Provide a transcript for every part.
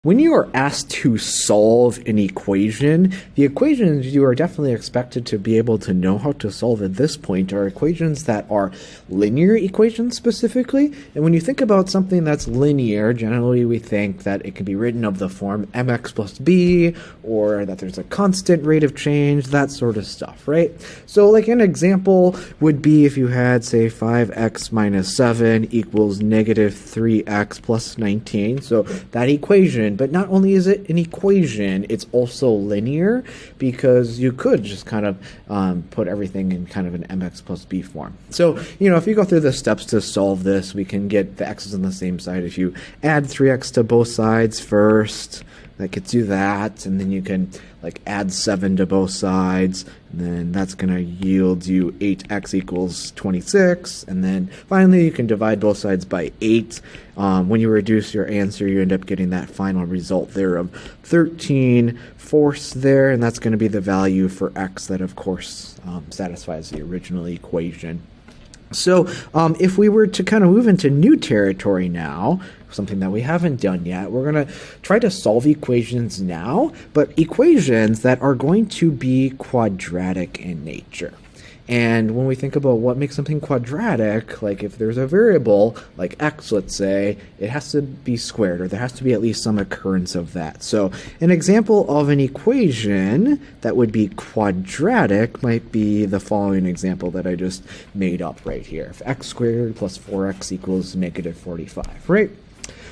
When you are asked to solve an equation, the equations you are definitely expected to be able to know how to solve at this point are equations that are linear equations specifically. And when you think about something that's linear, generally we think that it can be written of the form mx plus b, or that there's a constant rate of change, that sort of stuff, right? So like an example would be if you had, say, 5x minus 7 equals negative 3x plus 19. So that equation, but not only is it an equation, it's also linear, because you could just kind of put everything in kind of an mx plus b form. So, if you go through the steps to solve this, we can get the x's on the same side. If you add 3x to both sides first, that gets you that, and then you can add 7 to both sides, and then that's going to yield you 8x equals 26, and then finally you can divide both sides by 8. When you reduce your answer, you end up getting that final result there of 13/4 there, and that's going to be the value for x that, of course, satisfies the original equation. So if we were to kind of move into new territory now, something that we haven't done yet, we're going to try to solve equations now, but equations that are going to be quadratic in nature. And when we think about what makes something quadratic, like if there's a variable like x, let's say, it has to be squared, or there has to be at least some occurrence of that. So an example of an equation that would be quadratic might be the following example that I just made up right here. If x squared plus 4x equals negative 45, right?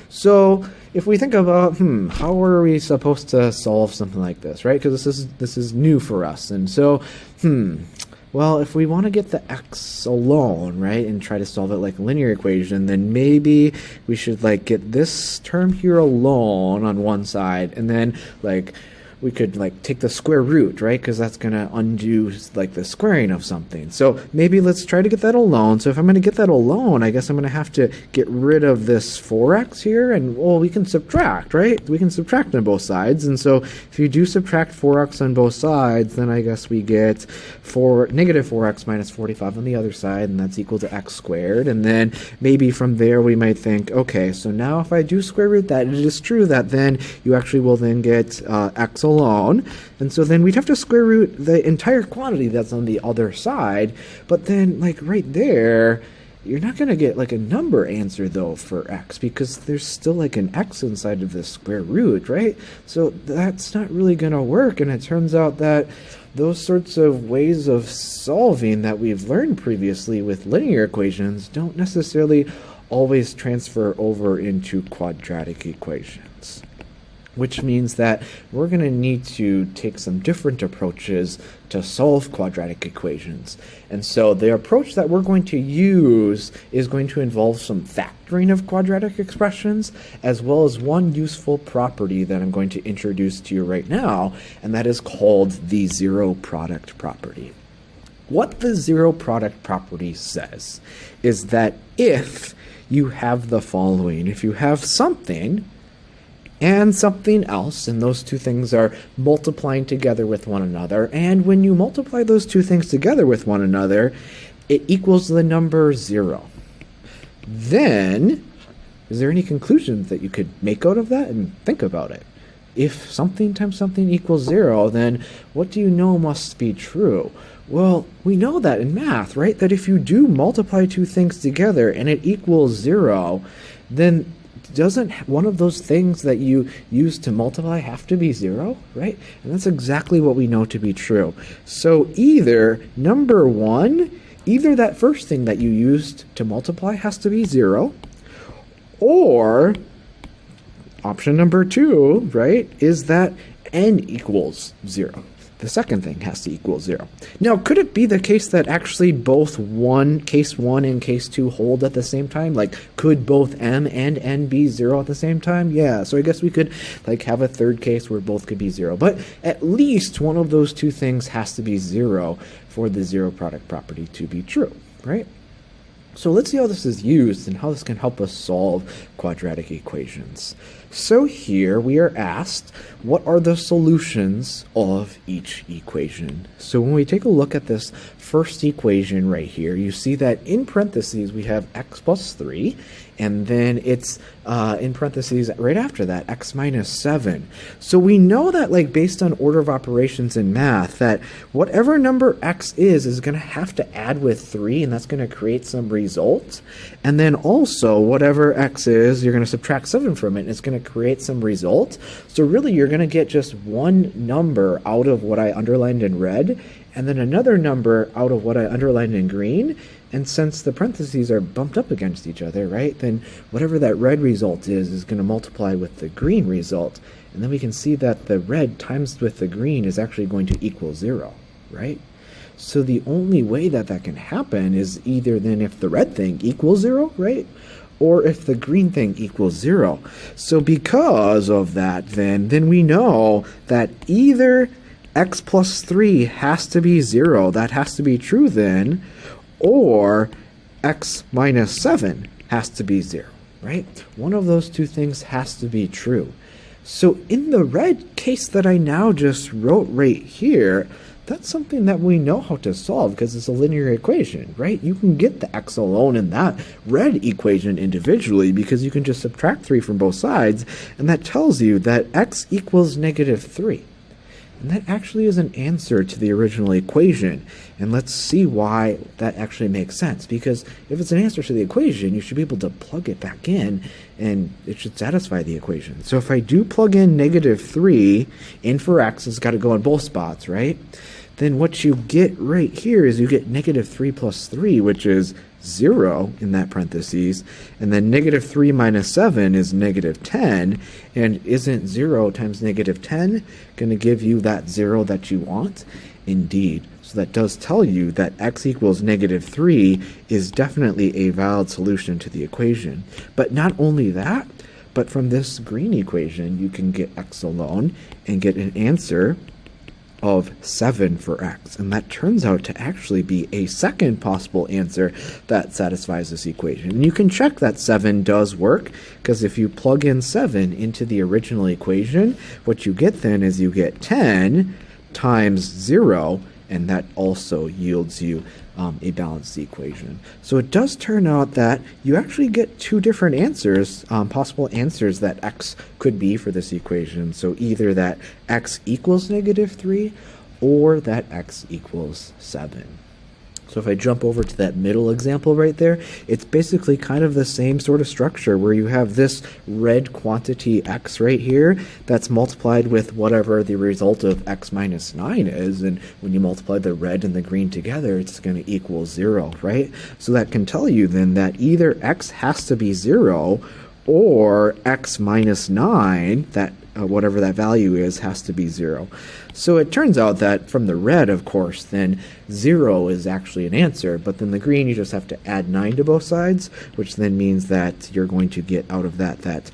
So if we think about, how are we supposed to solve something like this, right? Because this is new for us. And so, well, if we want to get the x alone, right, and try to solve it like a linear equation, then maybe we should get this term here alone on one side, and then we could take the square root, right, because that's going to undo the squaring of something. So maybe let's try to get that alone. So if I'm going to get that alone, I guess I'm going to have to get rid of this 4x here, and well, we can subtract, right? We can subtract on both sides. And so if you do subtract 4x on both sides, then I guess we get negative 4x minus 45 on the other side, and that's equal to x squared. And then maybe from there we might think, okay, so now if I do square root that, it is true that then you actually will then get x alone, and so then we'd have to square root the entire quantity that's on the other side, but then right there you're not going to get a number answer though for x, because there's still an x inside of the square root, right? So that's not really going to work, and it turns out that those sorts of ways of solving that we've learned previously with linear equations don't necessarily always transfer over into quadratic equations, which means that we're going to need to take some different approaches to solve quadratic equations. And so the approach that we're going to use is going to involve some factoring of quadratic expressions, as well as one useful property that I'm going to introduce to you right now, and that is called the zero product property. What the zero product property says is that if you have the following, if you have something and something else, and those two things are multiplying together with one another, and when you multiply those two things together with one another, it equals the number 0. Then, is there any conclusions that you could make out of that? And think about it. If something times something equals 0, then what do you know must be true? Well, we know that in math, right? That if you do multiply two things together and it equals 0, then doesn't one of those things that you use to multiply have to be 0, right? And that's exactly what we know to be true. So either number 1, either that first thing that you used to multiply has to be 0, or option number 2, right, is that n equals 0. The second thing has to equal 0. Now, could it be the case that actually both case 1 and case 2 hold at the same time? Could both m and n be 0 at the same time? Yeah, so I guess we could have a third case where both could be 0. But at least one of those two things has to be 0 for the zero product property to be true, right? So let's see how this is used and how this can help us solve quadratic equations. So here we are asked, what are the solutions of each equation? So when we take a look at this first equation right here, you see that in parentheses we have x plus 3, and then it's in parentheses right after that, x minus 7. So we know that, like, based on order of operations in math, that whatever number x is going to have to add with 3, and that's going to create some result. And then also, whatever x is, you're going to subtract 7 from it, and it's going to create some result. So really, you're going to get just one number out of what I underlined in red, and then another number out of what I underlined in green. And since the parentheses are bumped up against each other, right, then whatever that red result is going to multiply with the green result. And then we can see that the red times with the green is actually going to equal 0, right? So the only way that that can happen is either then if the red thing equals 0, right, or if the green thing equals 0. So because of that, then we know that either x plus 3 has to be 0, that has to be true then, or x minus 7 has to be 0, right? One of those two things has to be true. So in the red case that I now just wrote right here, that's something that we know how to solve because it's a linear equation, right? You can get the x alone in that red equation individually because you can just subtract 3 from both sides, and that tells you that x equals negative 3. And that actually is an answer to the original equation. And let's see why that actually makes sense. Because if it's an answer to the equation, you should be able to plug it back in, and it should satisfy the equation. So if I do plug in negative 3 in for x, it's got to go in both spots, right? Then what you get right here is you get negative 3 plus 3, which is 0 in that parentheses, and then negative 3 minus 7 is negative 10, and isn't 0 times negative 10 going to give you that 0 that you want? Indeed. So that does tell you that x equals negative 3 is definitely a valid solution to the equation. But not only that, but from this green equation, you can get x alone and get an answer of 7 for x, and that turns out to actually be a second possible answer that satisfies this equation. And you can check that 7 does work, because if you plug in 7 into the original equation, what you get then is you get 10 times 0, and that also yields you a balanced equation. So it does turn out that you actually get two different answers, possible answers that x could be for this equation. So either that x equals negative 3 or that x equals 7. So if I jump over to that middle example right there, it's basically kind of the same sort of structure where you have this red quantity x right here that's multiplied with whatever the result of x minus 9 is, and when you multiply the red and the green together, it's going to equal 0, right? So that can tell you then that either x has to be 0 or x minus 9, that whatever that value is, has to be 0. So it turns out that from the red, of course, then 0 is actually an answer, but then the green, you just have to add 9 to both sides, which then means that you're going to get out of that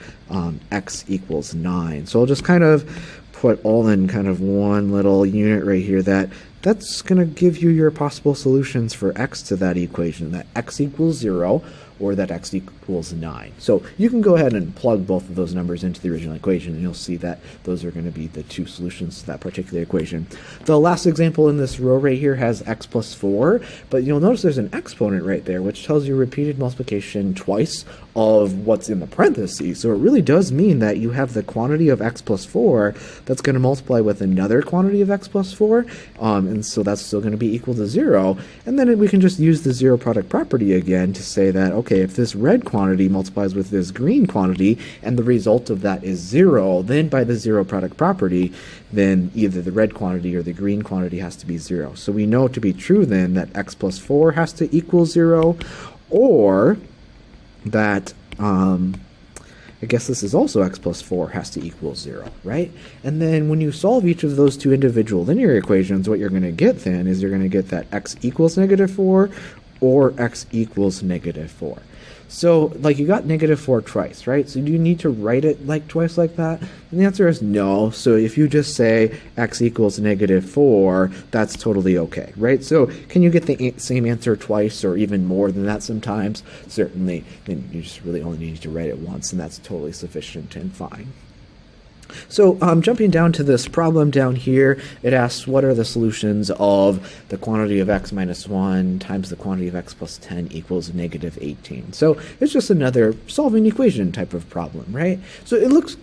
x equals 9. So I'll just kind of put all in kind of one little unit right here that's going to give you your possible solutions for x to that equation, that x equals 0 or that x equals 9. So you can go ahead and plug both of those numbers into the original equation, and you'll see that those are going to be the two solutions to that particular equation. The last example in this row right here has x plus 4, but you'll notice there's an exponent right there, which tells you repeated multiplication twice of what's in the parentheses. So it really does mean that you have the quantity of x plus 4 that's going to multiply with another quantity of x plus 4, and so that's still going to be equal to 0. And then we can just use the zero product property again to say that, okay, if this red quantity multiplies with this green quantity and the result of that is 0, then by the zero product property, then either the red quantity or the green quantity has to be 0. So we know to be true then that x plus 4 has to equal 0, or that I guess this is also x plus 4 has to equal 0, right? And then when you solve each of those two individual linear equations, what you're going to get then is you're going to get that x equals negative 4 or x equals negative 4. So, like, you got negative 4 twice, right? So do you need to write it like twice like that? And the answer is no. So if you just say x equals negative 4, that's totally okay, right? So can you get the same answer twice or even more than that sometimes? Certainly. Then you just really only need to write it once, and that's totally sufficient and fine. So jumping down to this problem down here, it asks what are the solutions of the quantity of x minus 1 times the quantity of x plus 10 equals negative 18. So it's just another solving equation type of problem, right? So it looks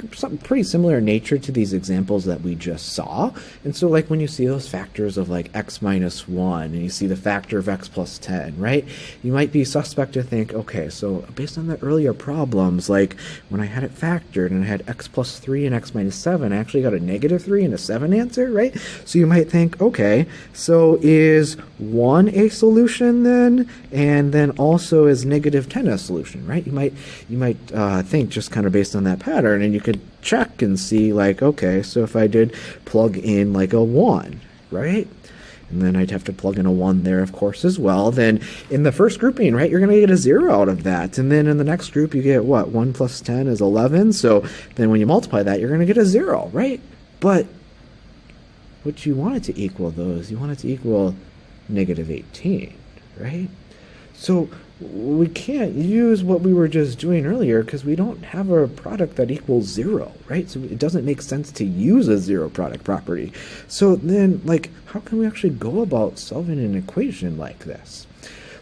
pretty similar in nature to these examples that we just saw. And so like when you see those factors of like x minus 1 and you see the factor of x plus 10, right? You might be suspect to think, okay, so based on the earlier problems, like when I had it factored and I had x plus 3 and x minus 7, I actually got a negative 3 and a 7 answer, right? So you might think, okay, so is 1 a solution then? And then also is negative 10 a solution, right? You might think just kind of based on that pattern, and you could check and see like, okay, so if I did plug in like a 1, right? And then I'd have to plug in a 1 there, of course, as well. Then in the first grouping, right, you're going to get a 0 out of that. And then in the next group, you get what? 1 plus 10 is 11. So then when you multiply that, you're going to get a 0, right? But what you want it to equal, though, is you want it to equal negative 18, right? So we can't use what we were just doing earlier because we don't have a product that equals 0, right? So it doesn't make sense to use a zero product property. So then, like, how can we actually go about solving an equation like this?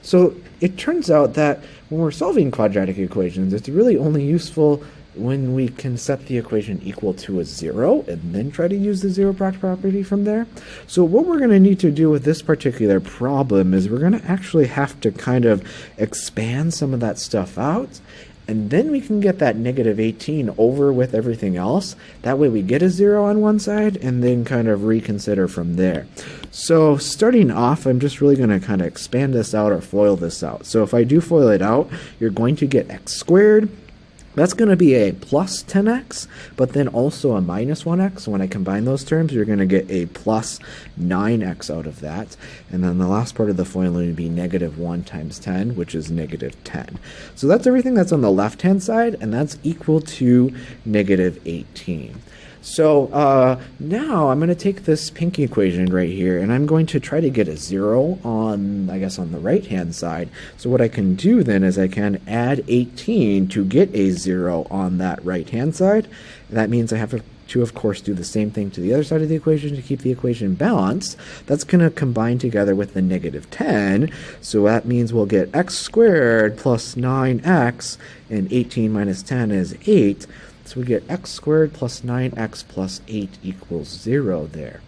So it turns out that when we're solving quadratic equations, it's really only useful when we can set the equation equal to a 0 and then try to use the zero product property from there. So what we're going to need to do with this particular problem is we're going to actually have to kind of expand some of that stuff out, and then we can get that negative 18 over with everything else. That way we get a 0 on one side and then kind of reconsider from there. So starting off, I'm just really going to kind of expand this out or FOIL this out. So if I do FOIL it out, you're going to get x squared. That's going to be a plus 10x, but then also a minus 1x. So when I combine those terms, you're going to get a plus 9x out of that. And then the last part of the FOIL would be negative 1 times 10, which is negative 10. So that's everything that's on the left-hand side, and that's equal to negative 18. So now I'm going to take this pink equation right here, and I'm going to try to get a 0 on, I guess, on the right-hand side. So what I can do then is I can add 18 to get a 0 on that right-hand side. That means I have to, of course, do the same thing to the other side of the equation to keep the equation balanced. That's going to combine together with the negative 10. So that means we'll get x squared plus 9x, and 18 minus 10 is 8. So we get x squared plus 9x plus 8 equals 0 there.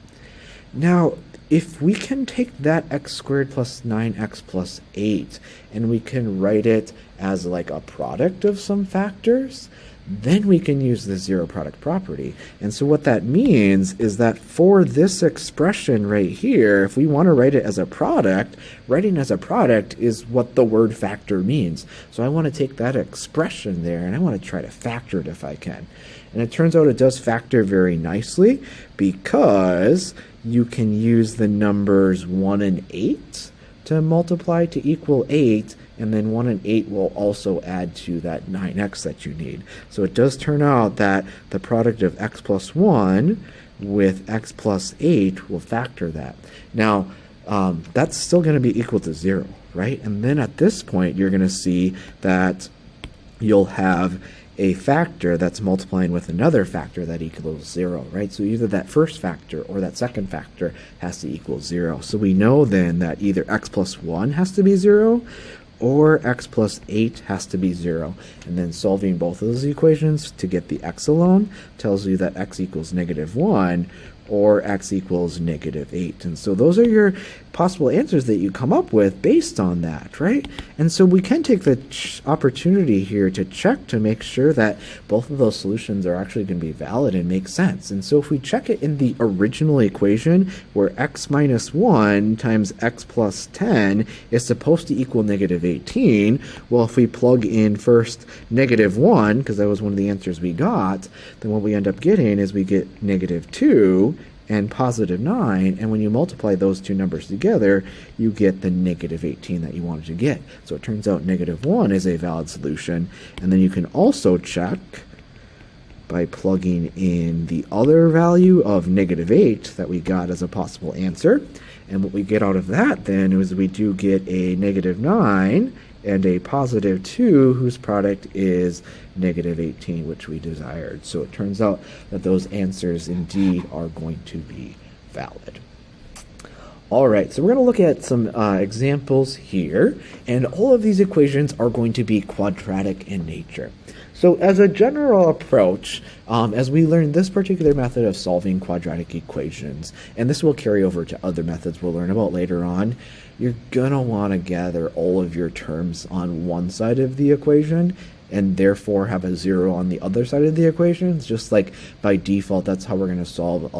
Now, if we can take that x squared plus 9x plus 8 and we can write it as like a product of some factors, then we can use the zero product property. And so what that means is that for this expression right here, if we want to write it as a product, writing as a product is what the word factor means. So I want to take that expression there and I want to try to factor it if I can. And it turns out it does factor very nicely because you can use the numbers 1 and 8 to multiply to equal 8, and then 1 and 8 will also add to that 9x that you need. So it does turn out that the product of x plus 1 with x plus 8 will factor that. Now, that's still going to be equal to 0, right? And then at this point, you're going to see that you'll have a factor that's multiplying with another factor that equals 0, right? So either that first factor or that second factor has to equal 0. So we know then that either x plus 1 has to be 0 or x plus 8 has to be 0. And then solving both of those equations to get the x alone tells you that x equals negative 1 or x equals negative 8. And so those are your possible answers that you come up with based on that, right? And so we can take the opportunity here to check to make sure that both of those solutions are actually going to be valid and make sense. And so if we check it in the original equation where x minus 1 times x plus 10 is supposed to equal negative 18, well, if we plug in first negative 1, because that was one of the answers we got, then what we end up getting is we get negative 2 and positive 9, and when you multiply those two numbers together, you get the negative 18 that you wanted to get. So it turns out negative 1 is a valid solution, and then you can also check by plugging in the other value of negative 8 that we got as a possible answer. And what we get out of that then is we do get a negative 9 and a positive 2 whose product is negative 18, which we desired. So it turns out that those answers indeed are going to be valid. All right, so we're going to look at some examples here, and all of these equations are going to be quadratic in nature. So as a general approach, as we learn this particular method of solving quadratic equations, and this will carry over to other methods we'll learn about later on, you're going to want to gather all of your terms on one side of the equation and therefore have a 0 on the other side of the equation. It's just like by default, that's how we're going to solve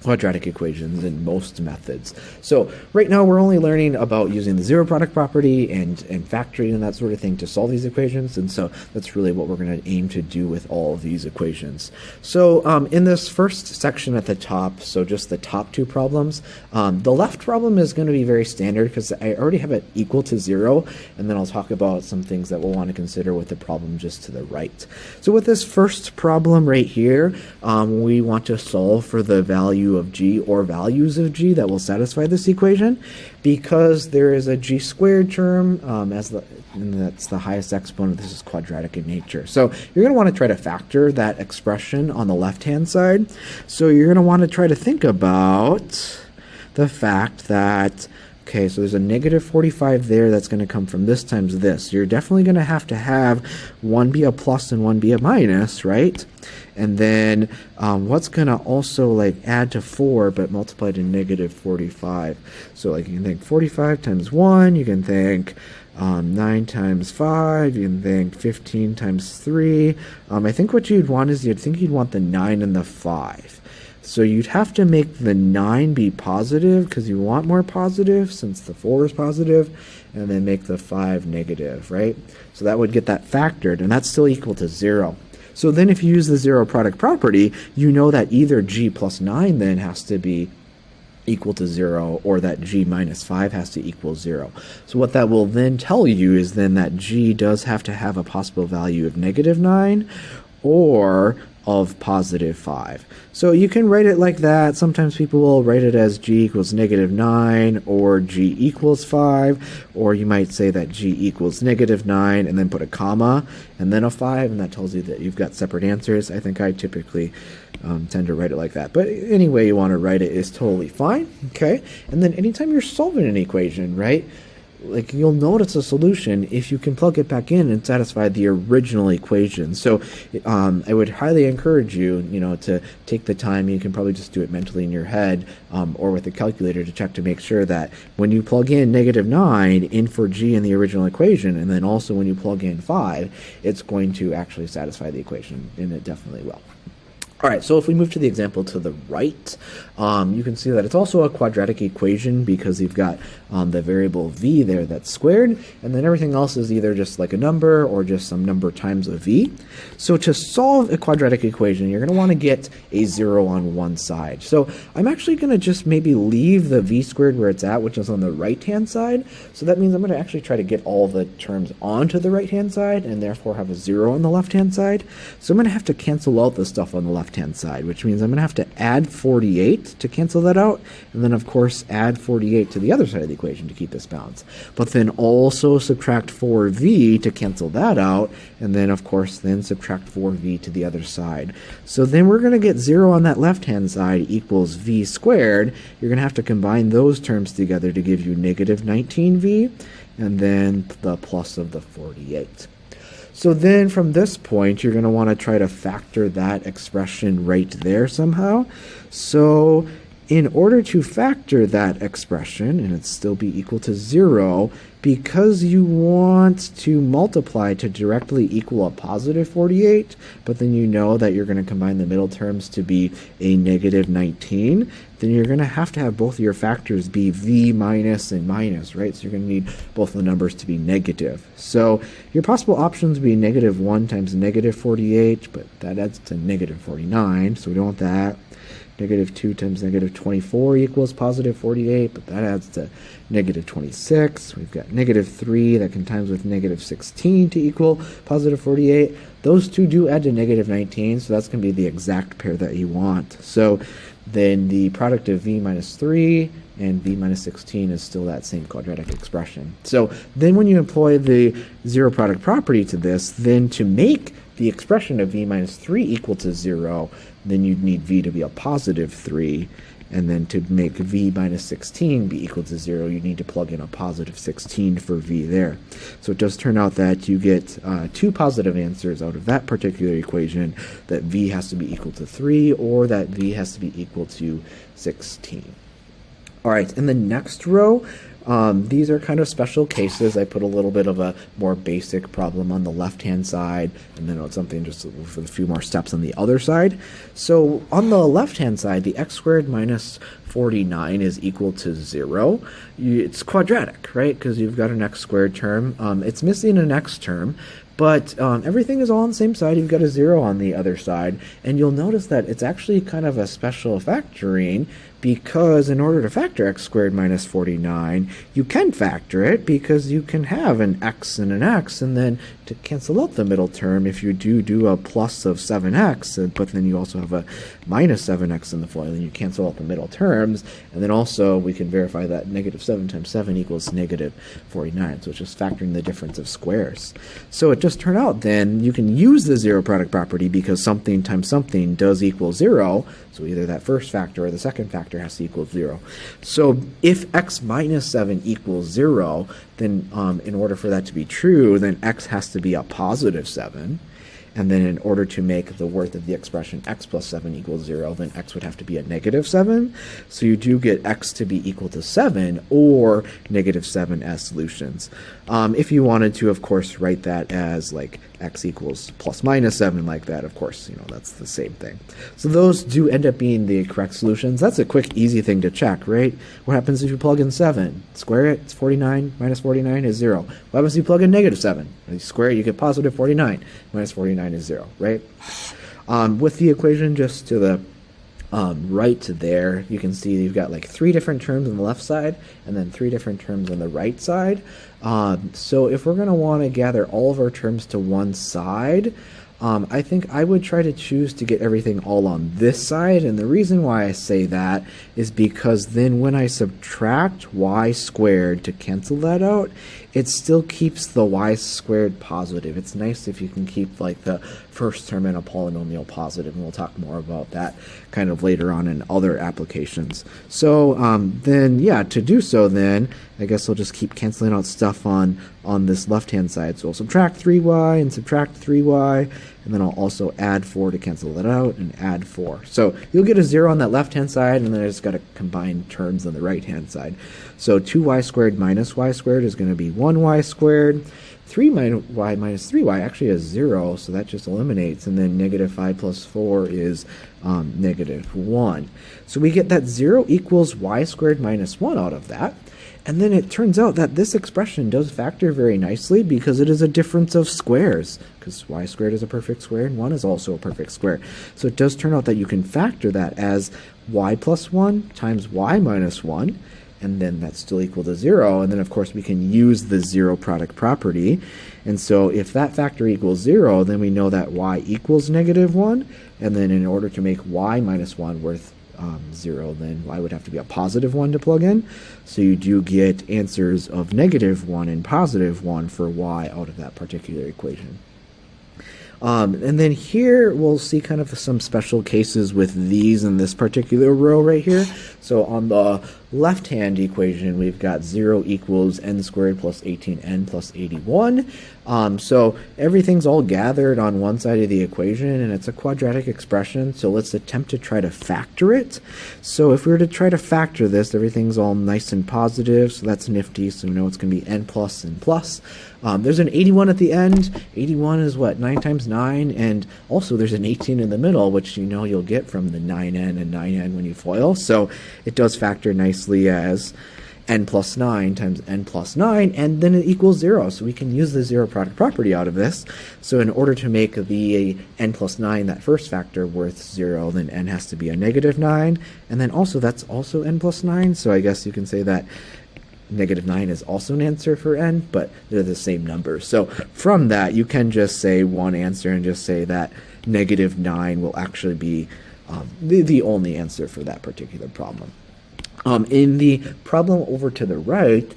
quadratic equations in most methods. So right now we're only learning about using the zero product property and factoring and that sort of thing to solve these equations, and so that's really what we're going to aim to do with all of these equations. So in this first section at the top, so just the top two problems, the left problem is going to be very standard because I already have it equal to 0, and then I'll talk about some things that we'll want to consider with the problem just to the right. So with this first problem right here, we want to solve for the value of g or values of g that will satisfy this equation, because there is a g squared term and that's the highest exponent. This is quadratic in nature. So you're going to want to try to factor that expression on the left hand side. So you're going to want to try to think about the fact that, okay, so there's a negative 45 there that's going to come from this times this. You're definitely going to have one be a plus and one be a minus, right? And then what's going to also like add to 4 but multiply to negative 45. So like you can think 45 times 1, you can think 9 times 5, you can think 15 times 3. I think what you'd want is you'd want the 9 and the 5. So you'd have to make the 9 be positive because you want more positive since the 4 is positive, and then make the 5 negative, right? So that would get that factored, and that's still equal to 0. So then if you use the zero product property, you know that either g plus 9 then has to be equal to 0, or that g minus 5 has to equal 0. So what that will then tell you is then that g does have to have a possible value of negative 9 or of positive 5. So you can write it like that. Sometimes people will write it as g equals negative 9 or g equals 5, or you might say that g equals negative 9 and then put a comma and then a 5, and that tells you that you've got separate answers. I think I typically tend to write it like that, but any way you want to write it is totally fine. Okay, and then anytime you're solving an equation, right, like you'll notice a solution if you can plug it back in and satisfy the original equation. So I would highly encourage you, to take the time. You can probably just do it mentally in your head or with a calculator to check to make sure that when you plug in negative 9 in for g in the original equation, and then also when you plug in 5, it's going to actually satisfy the equation, and it definitely will. All right, so if we move to the example to the right, you can see that it's also a quadratic equation because you've got the variable v there that's squared, and then everything else is either just like a number or just some number times a v. So to solve a quadratic equation, you're going to want to get a 0 on one side. So I'm actually going to just maybe leave the v squared where it's at, which is on the right-hand side. So that means I'm going to actually try to get all the terms onto the right-hand side and therefore have a 0 on the left-hand side. So I'm going to have to cancel out the stuff on the left-hand side, which means I'm going to have to add 48 to cancel that out, and then of course add 48 to the other side of the equation to keep this balance. But then also subtract 4v to cancel that out, and then of course then subtract 4v to the other side. So then we're going to get 0 on that left-hand side equals v squared. You're going to have to combine those terms together to give you negative 19v, and then the plus of the 48. So then from this point, you're going to want to try to factor that expression right there somehow. So in order to factor that expression, and it still be equal to 0, because you want to multiply to directly equal a positive 48, but then you know that you're going to combine the middle terms to be a negative 19, then you're going to have both of your factors be v minus and minus, right? So you're going to need both of the numbers to be negative. So your possible options would be negative 1 times negative 48, but that adds to negative 49, so we don't want that. Negative 2 times negative 24 equals positive 48, but that adds to negative 26. We've got negative 3 that can times with negative 16 to equal positive 48. Those two do add to negative 19, so that's going to be the exact pair that you want. So then the product of v minus 3 and v minus 16 is still that same quadratic expression. So then when you employ the zero product property to this, then to make the expression of v minus 3 equal to 0, then you'd need v to be a positive 3. And then to make v minus 16 be equal to 0, you need to plug in a positive 16 for v there. So it does turn out that you get two positive answers out of that particular equation, that v has to be equal to 3 or that v has to be equal to 16. All right, in the next row, these are kind of special cases. I put a little bit of a more basic problem on the left-hand side, and then something just for a few more steps on the other side. So on the left-hand side, the x squared minus 49 is equal to 0. It's quadratic, right? Because you've got an x squared term. It's missing an x term, but everything is all on the same side. You've got a 0 on the other side, and you'll notice that it's actually kind of a special factoring, because in order to factor x squared minus 49, you can factor it because you can have an x and an x, and then to cancel out the middle term, if you do a plus of 7x, but then you also have a minus 7x in the FOIL, then you cancel out the middle terms, and then also we can verify that negative 7 times 7 equals negative 49, so it's just factoring the difference of squares. So it just turned out then you can use the zero product property because something times something does equal 0, so either that first factor or the second factor has to equal 0. So if x minus 7 equals 0, then in order for that to be true, then x has to be a positive 7. And then in order to make the worth of the expression x plus 7 equals 0, then x would have to be a negative 7. So you do get x to be equal to 7 or negative 7 as solutions. If you wanted to, of course, write that as like x equals plus minus 7 like that, of course, that's the same thing. So those do end up being the correct solutions. That's a quick, easy thing to check, right? What happens if you plug in 7? Square it, it's 49, minus 49 is 0. What happens if you plug in negative 7? You square it, you get positive 49, minus 49 is 0, right? With the equation just to the right there, you can see you've got like 3 different terms on the left side and then 3 different terms on the right side. So if we're going to want to gather all of our terms to one side, I think I would try to choose to get everything all on this side, and the reason why I say that is because then when I subtract y squared to cancel that out, it still keeps the y squared positive. It's nice if you can keep like the first term in a polynomial positive, and we'll talk more about that kind of later on in other applications. So then, yeah, to do so then, I guess I'll just keep canceling out stuff on this left-hand side. So I'll subtract 3y and subtract 3y, and then I'll also add 4 to cancel that out, and add 4. So you'll get a 0 on that left-hand side, and then I just got to combine terms on the right-hand side. So 2y squared minus y squared is going to be 1y squared. 3y minus 3y actually is 0, so that just eliminates, and then negative 5 plus 4 is negative 1. So we get that 0 equals y squared minus 1 out of that. And then it turns out that this expression does factor very nicely because it is a difference of squares, because y squared is a perfect square and 1 is also a perfect square. So it does turn out that you can factor that as y plus 1 times y minus 1, and then that's still equal to 0. And then, of course, we can use the zero product property. And so if that factor equals 0, then we know that y equals negative 1. And then in order to make y minus 1 worth 0, then y would have to be a positive 1 to plug in. So you do get answers of negative 1 and positive 1 for y out of that particular equation. And then here we'll see kind of some special cases with these in this particular row right here. So on the left-hand equation, we've got 0 equals n squared plus 18n plus 81. So everything's all gathered on one side of the equation, and it's a quadratic expression. So let's attempt to try to factor it. So if we were to try to factor this, everything's all nice and positive, so that's nifty. So we know it's going to be n plus and plus. There's an 81 at the end. 81 is what? 9 times 9, and also there's an 18 in the middle, which you'll get from the 9n and 9n when you FOIL. So it does factor nicely as n plus 9 times n plus 9, and then it equals 0. So we can use the zero product property out of this. So in order to make the n plus 9, that first factor, worth 0, then n has to be a negative 9. And then also that's also n plus 9. So I guess you can say that negative 9 is also an answer for n, but they're the same number. So from that, you can just say one answer and just say that negative 9 will actually be the only answer for that particular problem. In the problem over to the right,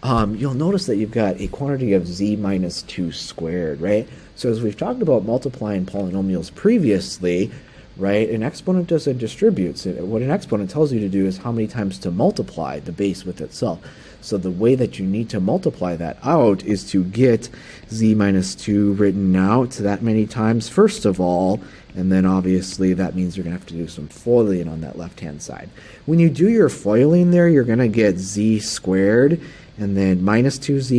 you'll notice that you've got a quantity of z minus 2 squared, right? So as we've talked about multiplying polynomials previously, right, an exponent doesn't distribute. So what an exponent tells you to do is how many times to multiply the base with itself. So the way that you need to multiply that out is to get z minus 2 written out that many times first of all, and then obviously that means you're going to have to do some foiling on that left-hand side. When you do your foiling there, you're going to get z squared, and then minus 2z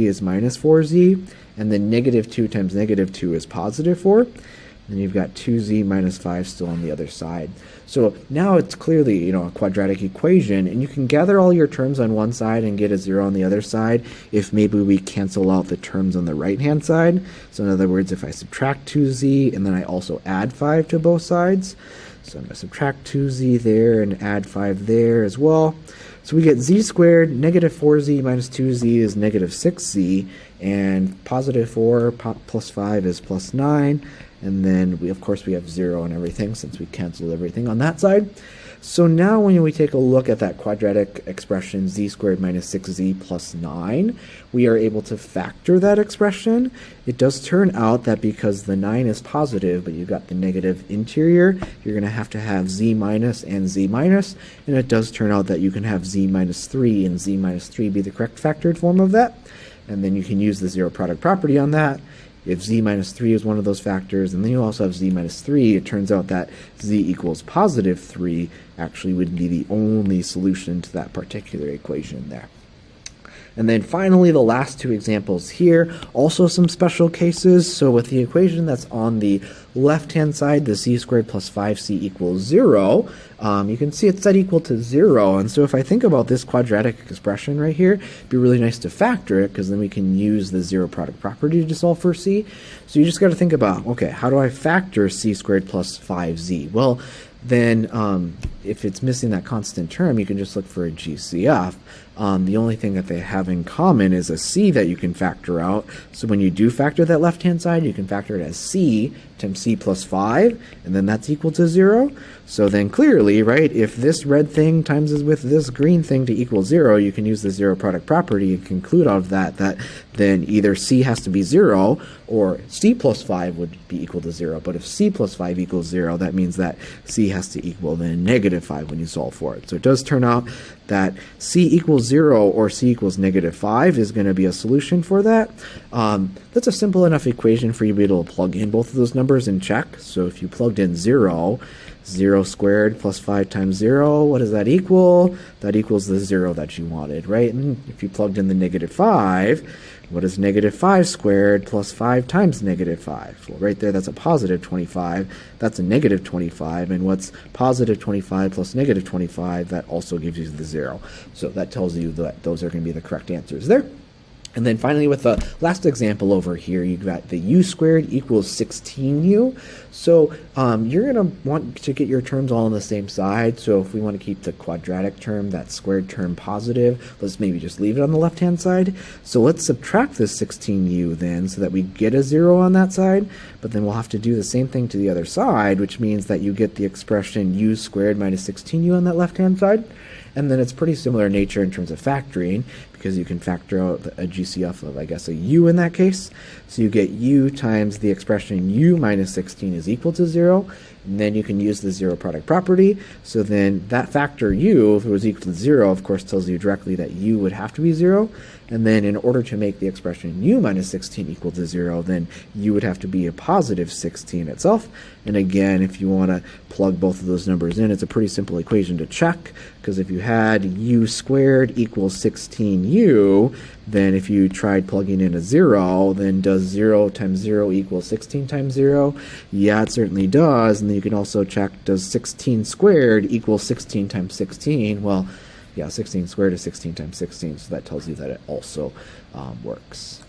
is minus 4z, and then negative 2 times negative 2 is positive 4. And you've got 2z minus 5 still on the other side. So now it's clearly, a quadratic equation, and you can gather all your terms on one side and get a 0 on the other side if maybe we cancel out the terms on the right-hand side. So in other words, if I subtract 2z and then I also add 5 to both sides. So I'm going to subtract 2z there and add 5 there as well. So we get z squared, negative 4z minus 2z is negative 6z, and positive 4 plus 5 is plus 9. And then, of course, we have 0 and everything since we canceled everything on that side. So now when we take a look at that quadratic expression, z squared minus 6z plus 9, we are able to factor that expression. It does turn out that because the 9 is positive, but you've got the negative interior, you're going to have z minus and z minus, and it does turn out that you can have z minus 3 and z minus 3 be the correct factored form of that. And then you can use the zero product property on that. If z minus 3 is one of those factors, and then you also have z minus 3, it turns out that z equals positive 3 actually would be the only solution to that particular equation there. And then finally, the last two examples here, also some special cases. So with the equation that's on the left-hand side, the c squared plus 5c equals 0, you can see it's set equal to 0. And so if I think about this quadratic expression right here, it'd be really nice to factor it, because then we can use the zero product property to solve for c. So you just got to think about, okay, how do I factor c squared plus 5z? Well, then if it's missing that constant term, you can just look for a GCF. The only thing that they have in common is a c that you can factor out. So when you do factor that left-hand side, you can factor it as c times c plus 5, and then that's equal to 0. So then clearly, right, if this red thing times is with this green thing to equal 0, you can use the zero product property and conclude out of that then either c has to be 0 or c plus 5 would be equal to 0. But if c plus 5 equals 0, that means that c has to equal then negative 5 when you solve for it. So it does turn out that c equals 0 or c equals negative 5 is going to be a solution for that. That's a simple enough equation for you to be able to plug in both of those numbers and check. So if you plugged in 0 squared plus 5 times 0, what does that equal? That equals the 0 that you wanted, right? And if you plugged in the negative 5, what is negative 5 squared plus 5 times negative 5? Well, right there, that's a positive 25. That's a negative 25. And what's positive 25 plus negative 25? That also gives you the 0. So that tells you that those are going to be the correct answers there. And then finally, with the last example over here, you've got the u squared equals 16u. So you're going to want to get your terms all on the same side. So if we want to keep the quadratic term, that squared term positive, let's maybe just leave it on the left-hand side. So let's subtract this 16u then so that we get a 0 on that side. But then we'll have to do the same thing to the other side, which means that you get the expression u squared minus 16u on that left-hand side. And then it's pretty similar in nature in terms of factoring, because you can factor out a GCF of, I guess, a u in that case. So you get u times the expression u minus 16 is equal to 0. And then you can use the zero product property. So then that factor u, if it was equal to 0, of course, tells you directly that u would have to be 0. And then in order to make the expression u minus 16 equal to 0, then u would have to be a positive 16 itself. And again, if you want to plug both of those numbers in, it's a pretty simple equation to check, because if you had u squared equals 16u, then if you tried plugging in a 0, then does 0 times 0 equal 16 times 0? Yeah, it certainly does. And then you can also check, does 16 squared equal 16 times 16? Well, yeah, 16 squared is 16 times 16, so that tells you that it also works.